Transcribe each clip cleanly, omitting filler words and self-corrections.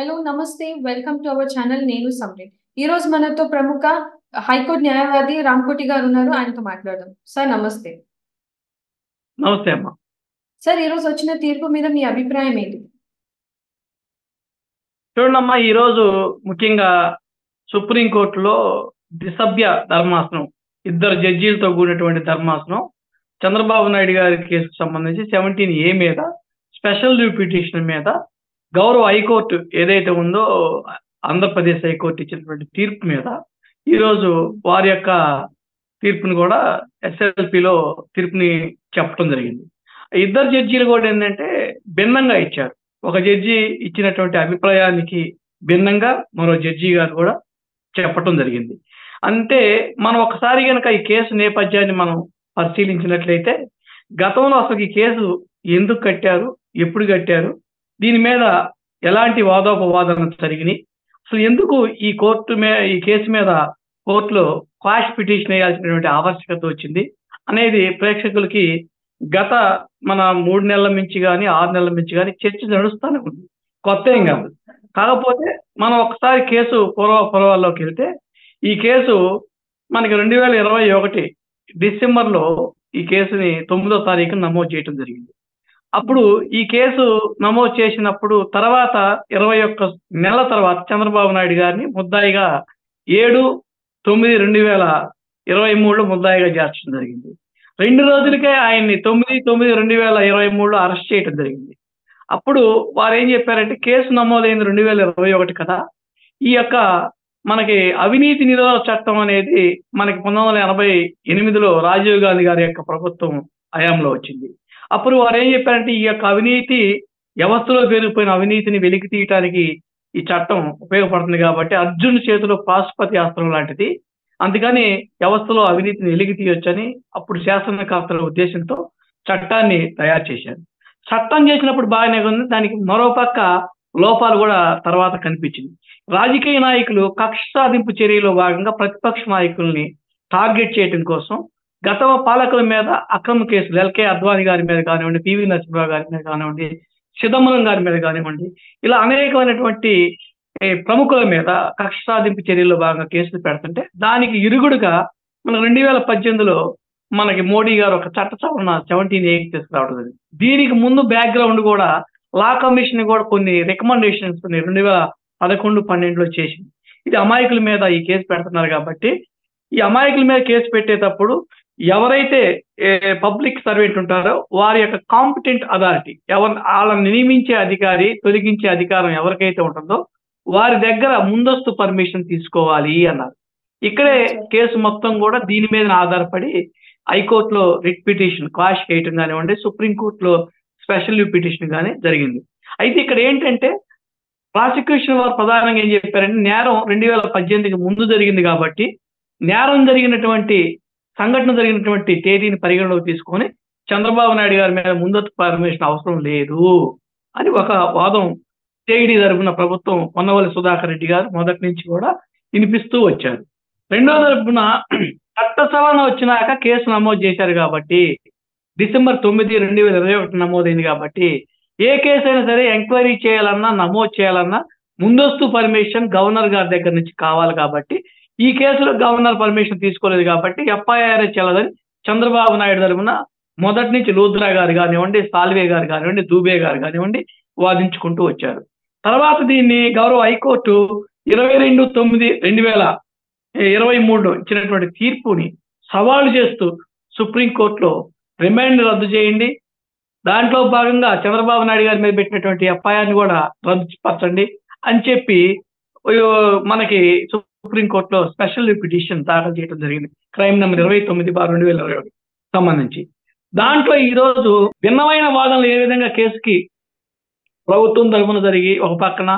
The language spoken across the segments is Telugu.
హలో నమస్తే వెల్కమ్ టు అవర్ ఛానల్ నేను సమృద్ధి. ఈ రోజు మనతో ప్రముఖ హైకోర్టు న్యాయవాది రామకోటి గారు ఉన్నారు. ఆయనతో మాట్లాడదాం. సార్ నమస్తే. నమస్తే అమ్మా. సార్ ఈ రోజు వచ్చిన తీర్పు మీద మీ అభిప్రాయం ఏంటి? చూడండమ్మా, ఈరోజు ముఖ్యంగా సుప్రీంకోర్టులో ద్విసభ్య ధర్మాసనం, ఇద్దరు జడ్జీలతో కూడినటువంటి ధర్మాసనం చంద్రబాబు నాయుడు గారి కేసుకు సంబంధించి 17A మీద స్పెషల్ లీవ్ పిటిషన్ మీద గౌరవ హైకోర్టు ఏదైతే ఉందో ఆంధ్రప్రదేశ్ హైకోర్టు ఇచ్చినటువంటి తీర్పు మీద ఈరోజు వారి యొక్క తీర్పుని కూడా ఎస్ఎల్పిలో తీర్పుని చెప్పడం జరిగింది. ఇద్దరు జడ్జీలు కూడా ఏంటంటే భిన్నంగా ఇచ్చారు. ఒక జడ్జి ఇచ్చినటువంటి అభిప్రాయానికి భిన్నంగా మరో జడ్జి గారు కూడా చెప్పటం జరిగింది. అంటే మనం ఒకసారి కనుక ఈ కేసు నేపథ్యాన్ని మనం పరిశీలించినట్లయితే గతంలో అసలు ఈ కేసు ఎందుకు కట్టారు, ఎప్పుడు కట్టారు, దీని మీద ఎలాంటి వాదోపవాదనలు జరిగినాయి, అసలు ఎందుకు ఈ కేసు మీద కోర్టులో క్వాష్ పిటిషన్ వేయాల్సినటువంటి ఆవశ్యకత వచ్చింది అనేది ప్రేక్షకులకి గత మన 3 నెలల నుంచి కానీ 6 నెలల నుంచి కానీ చర్చ నడుస్తూనే ఉంది. కొత్త ఏం కాదు. కాకపోతే మనం ఒకసారి కేసు పూర్వాల్లోకి వెళ్తే ఈ కేసు మనకి 2021 డిసెంబర్లో ఈ కేసుని 9వ తారీఖున నమోదు చేయడం జరిగింది. అప్పుడు ఈ కేసు నమోదు చేసినప్పుడు తర్వాత 21 నెలల తర్వాత చంద్రబాబు నాయుడు గారిని ముద్దాయిగా 7/9/2023లో ముద్దాయిగా చేర్చడం జరిగింది. 2 రోజులకే ఆయన్ని 9/9/2023లో అరెస్ట్ చేయడం జరిగింది. అప్పుడు వారు ఏం చెప్పారంటే కేసు నమోదైంది 2021 కదా, ఈ యొక్క మనకి అవినీతి నిరోధక చట్టం అనేది మనకి 1988లో రాజీవ్ గాంధీ గారి యొక్క ప్రభుత్వం హయాంలో వచ్చింది. అప్పుడు వారు ఏం చెప్పారంటే ఈ యొక్క అవినీతి వ్యవస్థలో పెరిగిపోయిన అవినీతిని వెలికి తీయటానికి ఈ చట్టం ఉపయోగపడుతుంది కాబట్టి అర్జున్ చేతిలో పాశుపతి అస్త్రం లాంటిది, అందుకని వ్యవస్థలో అవినీతిని వెలికి తీయొచ్చని అప్పుడు శాసనకర్తల ఉద్దేశంతో చట్టాన్ని తయారు చేశారు. చట్టం చేసినప్పుడు బాగానే ఉంది, దానికి మరోపక్క లోపాలు కూడా తర్వాత కనిపించింది. రాజకీయ నాయకులు కక్ష సాధింపు చర్యలో భాగంగా ప్రతిపక్ష నాయకుల్ని టార్గెట్ చేయడం కోసం గత పాలకుల మీద అక్రమ కేసులు ఎల్కే అద్వానీ గారి మీద కానివ్వండి, పివి నరసింహరావు గారి మీద కానివ్వండి, చిదంబరం గారి మీద కానివ్వండి, ఇలా అనేకమైనటువంటి ప్రముఖుల మీద కక్ష సాధింపు చర్యల్లో భాగంగా కేసులు పెడుతుంటే దానికి ఇరుగుడుగా మన 2018లో మనకి మోడీ గారు ఒక చట్ట సవరణ 17A తీసుకురావడం జరిగింది. దీనికి ముందు బ్యాక్గ్రౌండ్ కూడా లా కమిషన్ కూడా కొన్ని రికమెండేషన్స్ 2011-12లో చేసింది. ఇది అమాయకుల మీద ఈ కేసు పెడుతున్నారు కాబట్టి ఈ అమాయకుల మీద కేసు పెట్టేటప్పుడు ఎవరైతే పబ్లిక్ సర్వెంట్ ఉంటారో వారి యొక్క కాంపిటెంట్ అథారిటీ వాళ్ళని నియమించే అధికారి, తొలగించే అధికారం ఎవరికైతే ఉంటుందో వారి దగ్గర ముందస్తు పర్మిషన్ తీసుకోవాలి అన్నారు. ఇక్కడే కేసు మొత్తం కూడా దీని మీద ఆధారపడి హైకోర్టులో రిట్ పిటిషన్ క్వాష్ చేయటం కానివ్వండి, సుప్రీంకోర్టులో స్పెషల్ లీవ్ పిటిషన్ కానీ జరిగింది. అయితే ఇక్కడ ఏంటంటే ప్రాసిక్యూషన్ వారు ప్రధానంగా ఏం చెప్పారంటే నేరం 2018కి ముందు జరిగింది కాబట్టి నేరం జరిగినటువంటి సంఘటన జరిగినటువంటి తేదీని పరిగణలోకి తీసుకొని చంద్రబాబు నాయుడు గారి మీద ముందస్తు పర్మిషన్ అవసరం లేదు అని ఒక వాదం సిఐడి తరపున ప్రభుత్వం పొన్నవల్లి సుధాకర్ రెడ్డి గారు మొదటి నుంచి కూడా వినిపిస్తూ వచ్చారు. రెండో తరపున చట్ట సవరణ వచ్చినాక కేసు నమోదు చేశారు కాబట్టి డిసెంబర్ 9, 2021 నమోదైంది కాబట్టి ఏ కేసు అయినా సరే ఎంక్వైరీ చేయాలన్నా నమోదు చేయాలన్నా ముందస్తు పర్మిషన్ గవర్నర్ గారి దగ్గర నుంచి కావాలి కాబట్టి ఈ కేసులో గవర్నర్ పర్మిషన్ తీసుకోలేదు కాబట్టి ఎఫ్ఐఆర్ చెల్లదని చంద్రబాబు నాయుడు తరపున మొదటి నుంచి లూద్రా గారు కానివ్వండి, సాల్వే గారు కానివ్వండి, దూబే గారు కానివ్వండి వాదించుకుంటూ వచ్చారు. తర్వాత దీన్ని గౌరవ హైకోర్టు 22/9/2023లో ఇచ్చినటువంటి తీర్పుని సవాలు చేస్తూ సుప్రీంకోర్టులో రిమాండ్ రద్దు చేయండి, దాంట్లో భాగంగా చంద్రబాబు నాయుడు గారి మీద పెట్టినటువంటి ఎఫ్ఐఆర్ని కూడా రద్దుపరచండి అని చెప్పి మనకి సుప్రీంకోర్టులో స్పెషల్ లీవ్ పిటిషన్ దాఖలు చేయడం జరిగింది. క్రైమ్ నెంబర్ 29/2021 సంబంధించి. దాంట్లో ఈరోజు భిన్నమైన వాదనలు ఏ విధంగా కేసుకి ప్రభుత్వం తరఫున జరిగి ఒక పక్కన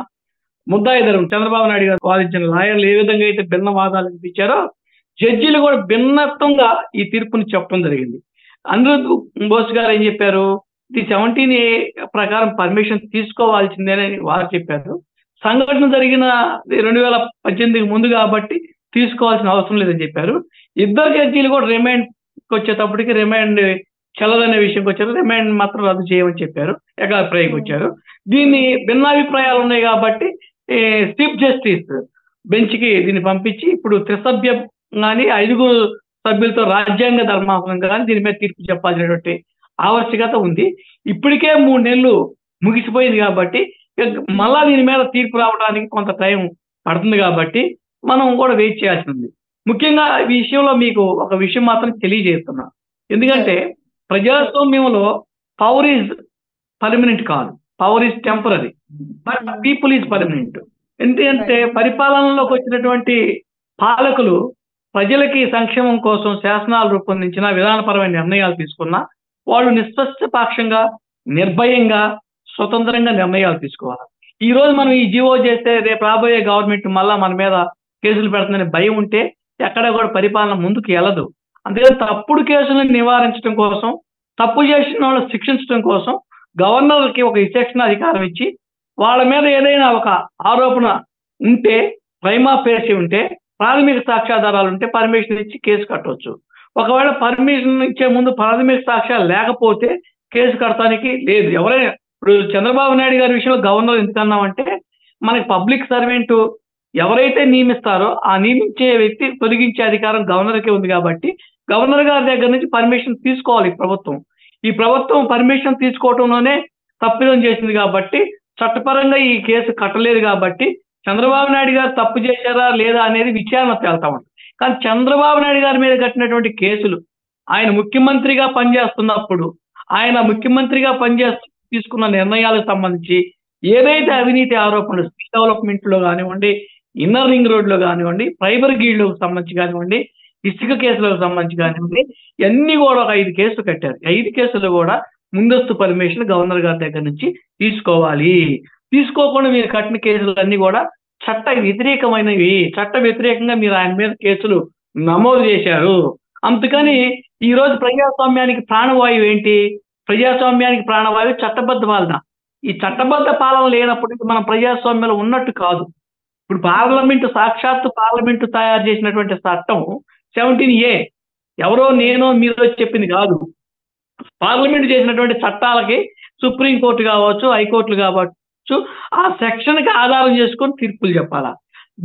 ముద్దాయి తరఫున చంద్రబాబు నాయుడు గారు వాదించిన లాయర్లు ఏ విధంగా అయితే భిన్న వాదాలు వినిపించారో జడ్జీలు కూడా భిన్నత్వంగా ఈ తీర్పుని చెప్పడం జరిగింది. అనిరుద్ బోస్ గారు ఏం చెప్పారు, ఇది 17A ప్రకారం పర్మిషన్ తీసుకోవాల్సిందేనని వారు చెప్పారు. సంఘటన జరిగిన 2018కి ముందు కాబట్టి తీసుకోవాల్సిన అవసరం లేదని చెప్పారు. ఇద్దరు జడ్జీలు కూడా రిమాండ్కి వచ్చేటప్పటికి రిమాండ్ చెల్లదనే విషయంకి వచ్చారు, రిమాండ్ మాత్రం రద్దు చేయమని చెప్పారు, ఏకాభిప్రాయంకి వచ్చారు. దీన్ని భిన్నాభిప్రాయాలు ఉన్నాయి కాబట్టి చీఫ్ జస్టిస్ బెంచ్ కి దీన్ని పంపించి ఇప్పుడు త్రిసభ్యం కానీ 5 సభ్యులతో రాజ్యాంగ ధర్మాసనం కానీ దీని మీద తీర్పు చెప్పాల్సినటువంటి ఆవశ్యకత ఉంది. ఇప్పటికే 3 నెలలు ముగిసిపోయింది కాబట్టి మళ్ళా దీని మీద తీర్పు రావడానికి కొంత టైం పడుతుంది కాబట్టి మనం కూడా వెయిట్ చేయాల్సి ఉంది. ముఖ్యంగా ఈ విషయంలో మీకు ఒక విషయం మాత్రం తెలియజేస్తున్నా. ఎందుకంటే ప్రజాస్వామ్యంలో పవర్ ఈజ్ పర్మనెంట్ కాదు, power is temporary, but people is permanent. ఎందుకంటే పరిపాలనలోకి వచ్చినటువంటి పాలకులు ప్రజలకి సంక్షేమం కోసం శాసనాలు రూపొందించిన విధానపరమైన నిర్ణయాలు తీసుకున్నా వాళ్ళు నిష్పక్షపాతంగా, నిర్భయంగా, స్వతంత్రంగా నిర్ణయాలు తీసుకోవాలి. ఈ రోజు మనం ఈ జీవో చేస్తే రేపు రాబోయే గవర్నమెంట్ మళ్ళా మన మీద కేసులు పెడుతుందని భయం ఉంటే ఎక్కడ కూడా పరిపాలన ముందుకు వెళ్ళదు. అందుకని తప్పుడు కేసులను నివారించడం కోసం, తప్పు చేసిన వాళ్ళని శిక్షించడం కోసం గవర్నర్కి ఒక విచక్షణ అధికారం ఇచ్చి వాళ్ళ మీద ఏదైనా ఒక ఆరోపణ ఉంటే, ప్రైమా ఫేసి ఉంటే, ప్రాథమిక సాక్ష్యాధారాలు ఉంటే పర్మిషన్ ఇచ్చి కేసు కట్టవచ్చు. ఒకవేళ పర్మిషన్ ఇచ్చే ముందు ప్రాథమిక సాక్ష్యాలు లేకపోతే కేసు కట్టడానికి లేదు. ఎవరైనా ఇప్పుడు చంద్రబాబు నాయుడు గారి విషయంలో గవర్నర్ ఎందుకన్నామంటే మనకి పబ్లిక్ సర్వెంట్ ఎవరైతే నియమిస్తారో ఆ నియమించే వ్యక్తి తొలగించే అధికారం గవర్నర్కే ఉంది కాబట్టి గవర్నర్ గారి దగ్గర నుంచి పర్మిషన్ తీసుకోవాలి ప్రభుత్వం. ఈ ప్రభుత్వం పర్మిషన్ తీసుకోవడంలోనే తప్పిదం చేసింది కాబట్టి చట్టపరంగా ఈ కేసు కట్టలేదు కాబట్టి చంద్రబాబు నాయుడు గారు తప్పు చేశారా లేదా అనేది విచారణ తేల్తా ఉంటుంది. కానీ చంద్రబాబు నాయుడు గారి మీద కట్టినటువంటి కేసులు ఆయన ముఖ్యమంత్రిగా పనిచేస్తున్నప్పుడు ఆయన ముఖ్యమంత్రిగా తీసుకున్న నిర్ణయాలకు సంబంధించి ఏదైతే అవినీతి ఆరోపణలు స్కిల్ డెవలప్మెంట్ లో కానివ్వండి, ఇన్నర్ రింగ్ రోడ్ లో కానివ్వండి, ఫైబర్ గీళ్లకు సంబంధించి కానివ్వండి, ఇసుక కేసులకు సంబంధించి కానివ్వండి, ఇవన్నీ కూడా ఒక 5 కేసులు కట్టారు. 5 కేసులు కూడా ముందస్తు పర్మిషన్ గవర్నర్ గారి దగ్గర నుంచి తీసుకోవాలి. తీసుకోకుండా మీరు కట్టిన కేసులన్నీ కూడా చట్ట వ్యతిరేకమైనవి, చట్ట వ్యతిరేకంగా మీరు ఆయన మీద కేసులు నమోదు చేశారు. అందుకని ఈ రోజు ప్రజాస్వామ్యానికి ప్రాణవాయువు ఏంటి? ప్రజాస్వామ్యానికి ప్రాణవాయువు చట్టబద్ధ పాలన. ఈ చట్టబద్ధ పాలన లేనప్పుడు మనం ప్రజాస్వామ్యంలో ఉన్నట్టు కాదు. ఇప్పుడు సాక్షాత్తు పార్లమెంటు తయారు చేసినటువంటి చట్టం 17A ఎవరో నేనో మీరో చెప్పింది కాదు. పార్లమెంట్ చేసినటువంటి చట్టాలకి సుప్రీంకోర్టు కావచ్చు, హైకోర్టులు కావచ్చు, ఆ సెక్షన్ కి ఆధారం చేసుకొని తీర్పులు చెప్పాలా.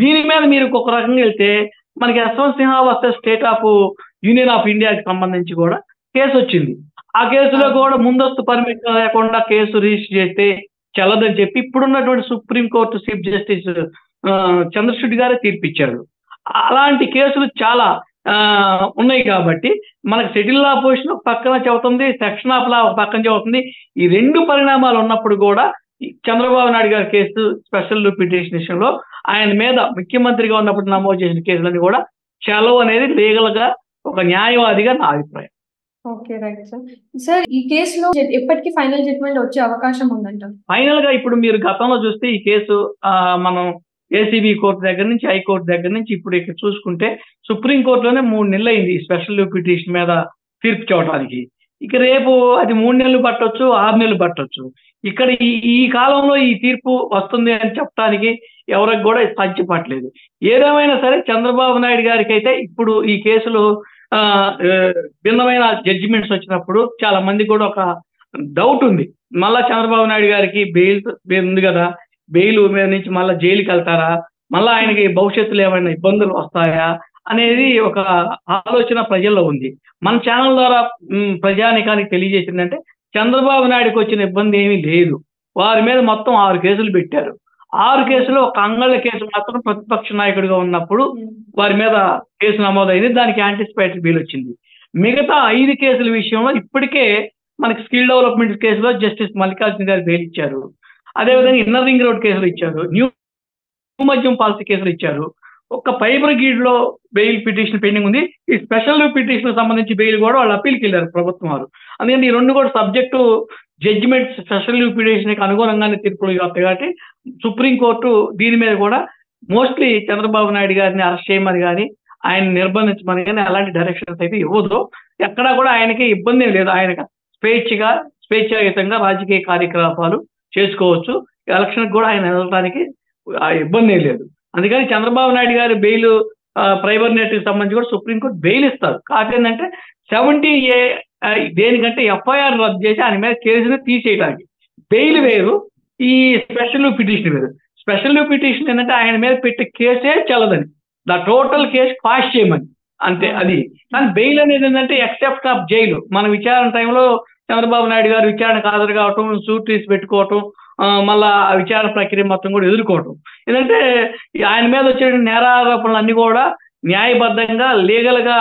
దీని మీద మీరు ఒక రకంగా వెళ్తే మనకి Yashwant Sinha versus state of union of ఇండియాకి సంబంధించి కూడా కేసు వచ్చింది. ఆ కేసులో కూడా ముందస్తు పర్మిషన్ లేకుండా కేసు రిజిస్టర్ చేస్తే చెల్లదని చెప్పి ఇప్పుడున్నటువంటి సుప్రీంకోర్టు చీఫ్ జస్టిస్ చంద్రచూడ్ గారే తీర్పిచ్చారు. అలాంటి కేసులు చాలా ఉన్నాయి కాబట్టి మనకు సెటిల్ లా పొజిషన్ ఒక పక్కన చెబుతుంది, సెక్షన్ ఆఫ్ లా ఒక పక్కన చెబుతుంది. ఈ 2 పరిణామాలు ఉన్నప్పుడు కూడా చంద్రబాబు నాయుడు గారి కేసు స్పెషల్ పిటిషన్ విషయంలో ఆయన మీద ముఖ్యమంత్రిగా ఉన్నప్పుడు నమోదు చేసిన కేసులన్నీ కూడా చెలవు అనేది లీగల్ గా ఒక న్యాయవాదిగా నా అభిప్రాయం. Okay, right sir. సార్ ఈ కేసులో ఎప్పటికీ ఫైనల్ జడ్జ్మెంట్ వచ్చే అవకాశం ఉందంట? ఫైనల్ గా ఇప్పుడు మీరు గతంలో చూస్తే ఈ కేసు మనం ఏసీబీ కోర్టు దగ్గర నుంచి, హైకోర్టు దగ్గర నుంచి ఇప్పుడు ఇక్కడ చూసుకుంటే సుప్రీంకోర్టులోనే 3 నెలలు అయింది ఈ స్పెషల్ పిటిషన్ మీద తీర్పు చూడటానికి. ఇక రేపు అది 3 నెలలు పట్టొచ్చు, 6 నెలలు పట్టొచ్చు. ఇక్కడ ఈ కాలంలో ఈ తీర్పు వస్తుంది అని చెప్పడానికి ఎవరికి కూడా సాధ్యపడలేదు. ఏదేమైనా సరే చంద్రబాబు నాయుడు గారికి అయితే ఇప్పుడు ఈ కేసులో భిన్నమైన జడ్జిమెంట్స్ వచ్చినప్పుడు చాలా మంది కూడా ఒక డౌట్ ఉంది. మళ్ళా చంద్రబాబు నాయుడు గారికి బెయిల్ ఉంది కదా, బెయిల్ మీద నుంచి మళ్ళీ జైలుకి వెళ్తారా, మళ్ళీ ఆయనకి భవిష్యత్తులో ఏమైనా ఇబ్బందులు వస్తాయా అనేది ఒక ఆలోచన ప్రజల్లో ఉంది. మన ఛానల్ ద్వారా ప్రజానికానికి తెలియజేసిందంటే చంద్రబాబు నాయుడుకి వచ్చిన ఇబ్బంది ఏమీ లేదు. వారి మీద మొత్తం 6 కేసులు పెట్టారు. 6 కేసులో ఒక అంగళ్ళ కేసు మాత్రం ప్రతిపక్ష నాయకుడిగా ఉన్నప్పుడు వారి మీద కేసు నమోదైంది, దానికి యాంటిసిపేటరీ బెయిల్ వచ్చింది. మిగతా 5 కేసుల విషయంలో ఇప్పటికే మనకి స్కిల్ డెవలప్మెంట్ కేసులో జస్టిస్ మల్లికార్జున గారు బెయిల్ ఇచ్చారు. అదేవిధంగా ఇన్నర్ రింగ్ రోడ్ కేసులు ఇచ్చారు, న్యూ మద్యం పాలసీ కేసులు ఇచ్చారు. ఒక్క ఫైబర్ గీడ్ లో బెయిల్ పిటిషన్ పెండింగ్ ఉంది. ఈ స్పెషల్ పిటిషన్ సంబంధించి బెయిల్ కూడా వాళ్ళు అప్పీల్కి వెళ్ళారు ప్రభుత్వం వారు. అందుకని ఈ 2 కూడా సబ్జెక్టు జడ్జిమెంట్ స్పెషల్ పిటిషన్ కి అనుగుణంగానే తీర్పులు వస్తాయి కాబట్టి సుప్రీంకోర్టు దీని మీద కూడా మోస్ట్లీ చంద్రబాబు నాయుడు గారిని అరెస్ట్ చేయమని కానీ, ఆయన నిర్బంధించమని కానీ అలాంటి డైరెక్షన్స్ అయితే ఇవ్వదు. ఎక్కడా కూడా ఆయనకి ఇబ్బంది లేదు. ఆయన స్వేచ్ఛాయుతంగా రాజకీయ కార్యకలాపాలు చేసుకోవచ్చు. ఎలక్షన్ కూడా ఆయన వెళ్ళడానికి ఇబ్బంది లేదు. అందుకని చంద్రబాబు నాయుడు గారి బెయిల్ ప్రైవేట్ నెట్కి సంబంధించి కూడా సుప్రీంకోర్టు బెయిల్ ఇస్తారు. కాకపోతే ఏంటంటే 70A దేనికంటే ఎఫ్ఐఆర్ రద్దు చేసి ఆయన మీద కేసుని తీసేయడానికి బెయిల్ వేరు, ఈ స్పెషల్ పిటిషన్ వేరు. స్పెషల్ పిటిషన్ ఏంటంటే ఆయన మీద పెట్టే కేసే చెల్లదని, ద టోటల్ కేసు క్వాష్ చేయమని అంతే అది. కానీ బెయిల్ అనేది ఏంటంటే ఎక్సెప్ట్ ఆఫ్ జైలు. మన విచారణ టైంలో చంద్రబాబు నాయుడు గారు విచారణకు హాజరు కావటం, షూరిటీస్ పెట్టుకోవటం, మళ్ళా ఆ విచారణ ప్రక్రియ మొత్తం కూడా ఎదుర్కోవటం. ఏంటంటే ఆయన మీద వచ్చే నేరారోపణలు అన్ని కూడా న్యాయబద్ధంగా లీగల్ గా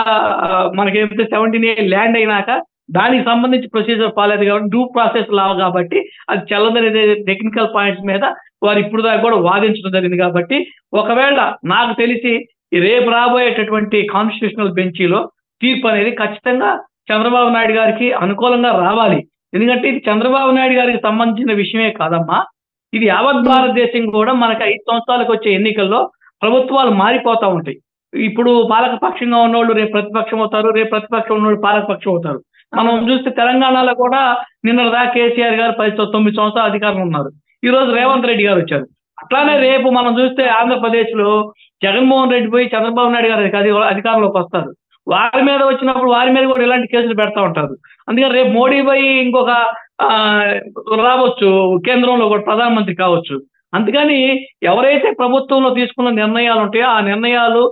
మనకేమైతే 17A ల్యాండ్ అయినాక దానికి సంబంధించి ప్రొసీజర్ ఫాలో అయింది కాబట్టి డ్యూ ప్రాసెస్ లా కాబట్టి అది చెల్లదనేది టెక్నికల్ పాయింట్స్ మీద వారు ఇప్పుడు దాకా కూడా వాదించడం జరిగింది. కాబట్టి ఒకవేళ నాకు తెలిసి ఈ రేపు రాబోయేటటువంటి కాన్స్టిట్యూషనల్ బెంచీలో తీర్పు అనేది ఖచ్చితంగా చంద్రబాబు నాయుడు గారికి అనుకూలంగా రావాలి. ఎందుకంటే ఇది చంద్రబాబు నాయుడు గారికి సంబంధించిన విషయమే కాదమ్మా, ఇది యావత్ భారతదేశం కూడా మనకి 5 సంవత్సరాలకు వచ్చే ఎన్నికల్లో ప్రభుత్వాలు మారిపోతా ఉంటాయి. ఇప్పుడు పాలక పక్షంగా ఉన్నోళ్ళు రేపు ప్రతిపక్షం అవుతారు, రేపు ప్రతిపక్షం ఉన్నోళ్ళు పాలక పక్షం అవుతారు. మనం చూస్తే తెలంగాణలో కూడా నిన్న దాకా కేసీఆర్ గారు 9 సంవత్సరాలు అధికారంలో ఉన్నారు. ఈ రోజు రేవంత్ రెడ్డి గారు వచ్చారు. అట్లానే రేపు మనం చూస్తే ఆంధ్రప్రదేశ్ లో జగన్మోహన్ రెడ్డి పోయి చంద్రబాబు నాయుడు గారు అధికారంలోకి వస్తారు. వారి మీద వచ్చినప్పుడు వారి మీద కూడా ఇలాంటి కేసులు పెడతా ఉంటారు. అందుకని రేపు మోడీ పోయి ఇంకొక రావచ్చు, కేంద్రంలో కూడా ప్రధానమంత్రి కావచ్చు. అందుకని ఎవరైతే ప్రభుత్వంలో తీసుకున్న నిర్ణయాలు ఉంటాయో ఆ నిర్ణయాలు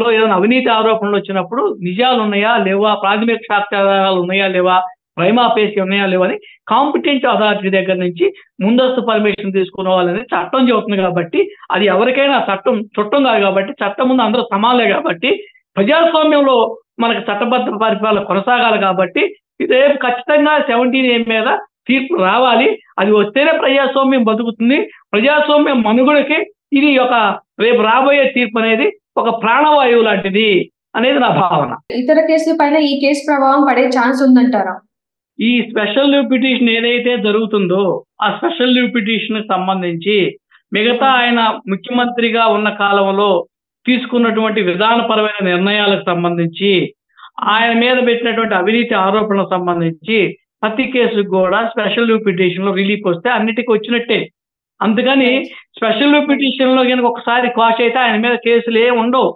లో ఏదైనా అవినీతి ఆరోపణలు వచ్చినప్పుడు నిజాలు ఉన్నాయా లేవా, ప్రాథమిక సాక్ష్యాధారాలు ఉన్నాయా లేవా, ప్రైమా ఫేసి ఉన్నాయా లేవని కాంపిటెంట్ అథారిటీ దగ్గర నుంచి ముందస్తు పర్మిషన్ తీసుకోవాలని చట్టం చెబుతుంది. కాబట్టి అది ఎవరికైనా చట్టం కాదు కాబట్టి చట్టం ముందు అందరూ సమానలే కాబట్టి ప్రజాస్వామ్యంలో మనకు చట్టబద్ధ పరిపాలన కొనసాగాలి. కాబట్టి ఇది రేపు ఖచ్చితంగా 17A మీద తీర్పు రావాలి. అది వస్తేనే ప్రజాస్వామ్యం బతుకుతుంది. ప్రజాస్వామ్యం మనుగడకి ఇది రేపు రాబోయే తీర్పు అనేది ఒక ప్రాణవాయువు లాంటిది అనేది నా భావన. ఇతర కేసుల పైన ఈ కేసు ప్రభావం పడే ఛాన్స్ ఉందంటారా? ఈ స్పెషల్ లీవ్ పిటిషన్ ఏదైతే జరుగుతుందో ఆ స్పెషల్ లీవ్ పిటిషన్ సంబంధించి మిగతా ఆయన ముఖ్యమంత్రిగా ఉన్న కాలంలో తీసుకున్నటువంటి విధానపరమైన నిర్ణయాలకు సంబంధించి, ఆయన మీద పెట్టినటువంటి అవినీతి ఆరోపణలకు సంబంధించి ప్రతి కేసుకు కూడా స్పెషల్ లీవ్ పిటిషన్ లో రిలీఫ్ వస్తే అన్నిటికీ వచ్చినట్టే. అందుకని స్పెషల్ లీవ్ పిటిషన్ లో కనుక ఒకసారి క్వాష్ అయితే ఆయన మీద కేసులు ఏమి ఉండవు.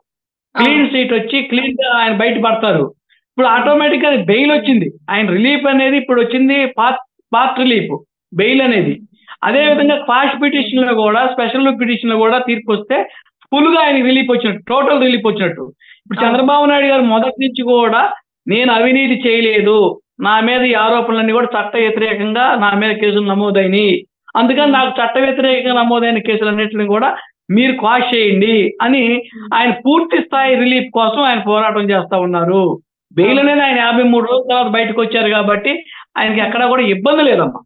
క్లీన్ సీట్ వచ్చి క్లీన్ గా ఆయన బయటపడతారు. ఇప్పుడు ఆటోమేటిక్ గా బెయిల్ వచ్చింది, ఆయన రిలీఫ్ అనేది ఇప్పుడు వచ్చింది పార్ట్ రిలీఫ్ బెయిల్ అనేది. అదే విధంగా క్వాష్ పిటిషన్ లో కూడా స్పెషల్ పిటిషన్ లో కూడా తీర్పు వస్తే ఫుల్ గా ఆయన రిలీఫ్ వచ్చినట్టు, టోటల్ రిలీఫ్ వచ్చినట్టు. ఇప్పుడు చంద్రబాబు నాయుడు గారు మొదటి నుంచి కూడా నేను అవినీతి చేయలేదు, నా మీద ఈ ఆరోపణలన్నీ కూడా చట్ట వ్యతిరేకంగా నా మీద కేసులు నమోదైనవి, అందుకని నాకు చట్ట వ్యతిరేకంగా నమోదైన కేసులన్నింటినీ కూడా మీరు క్వాష్ చేయండి అని ఆయన పూర్తి స్థాయి రిలీఫ్ కోసం ఆయన పోరాటం చేస్తా ఉన్నారు. బెయిల్ అనేది ఆయన 53 రోజుల తర్వాత బయటకు వచ్చారు కాబట్టి ఆయనకి ఎక్కడా కూడా ఇబ్బంది లేదమ్మా.